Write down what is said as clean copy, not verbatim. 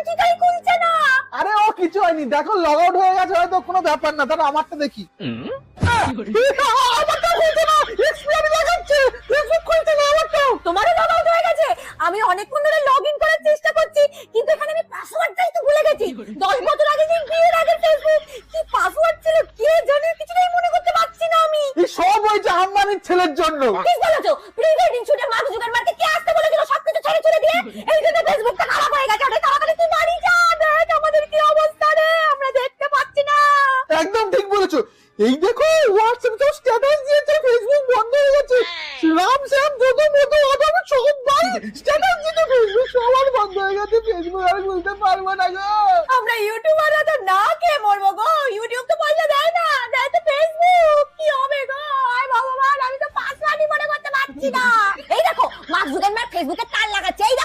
কিছুতেই খুলছে না। আরে ও কিছু হয়নি, দেখো লগ আউট হয়ে গেছে, হয়তো কোনো ব্যাপার না। তাহলে আমারটা দেখি। আমারটা খুলছে না, এক্সপায়ারি দেখাচ্ছে, ফেসবুক খুলছে না আমারটা। তোমারও লগ আউট হয়ে গেছে? আমি অনেকক্ষণ ধরে লগইন করার চেষ্টা করছি, কিন্তু এখানে আমি পাসওয়ার্ডটাই তো ভুলে গেছি। 10 বছর আগে যে বিয়ের আগে ফেসবুক কি পাসওয়ার্ড ছিল কে জানে, কিছুতেই মনে করতে পারছি না আমি। এই সব হয়েছে আম্বানির ছেলের জন্য। ঠিক বলেছো, প্রি ওয়েডিং শুটে মার্ক জুকারবার্গকে কে আসতে বলেছিল সবকিছু ছেড়ে ছুড়ে দিয়ে? এই জন্য ফেসবুকটা খারাপ হয়ে গেছে। অনেক তাড়াতাড়ি তুই বাড়ি যা, দেখ আমাদের কি অবস্থা রে, আমরা দেখতে পাচ্ছি না। একদম ঠিক বলেছো। এই দেখো হোয়াটসঅ্যাপ তো স্ট্যাটাস দিয়েছে, ফেসবুক বন্ধ হয়ে গেছে। রাম শ্যাম যত মতো আদম সব ভাই স্ট্যাটাস দিতে, ফেসবুক সবার বন্ধ হয়ে গেছে। ফেসবুক আর খুলতে পারবো না গো। আমরা ইউটিউবাররা তো না খেয়ে মরবো গো। ইউটিউব তো পয়সা দেয় না, দেয় তো ফেসবুক। কি হবে গো? আয় ভগবান, আমি তো পাসওয়ার্ডই মনে করতে পারছি না। এই দেখো মার্ক জুকারবার্গ ফেসবুকে তার লাগাচ্ছে। এই দেখো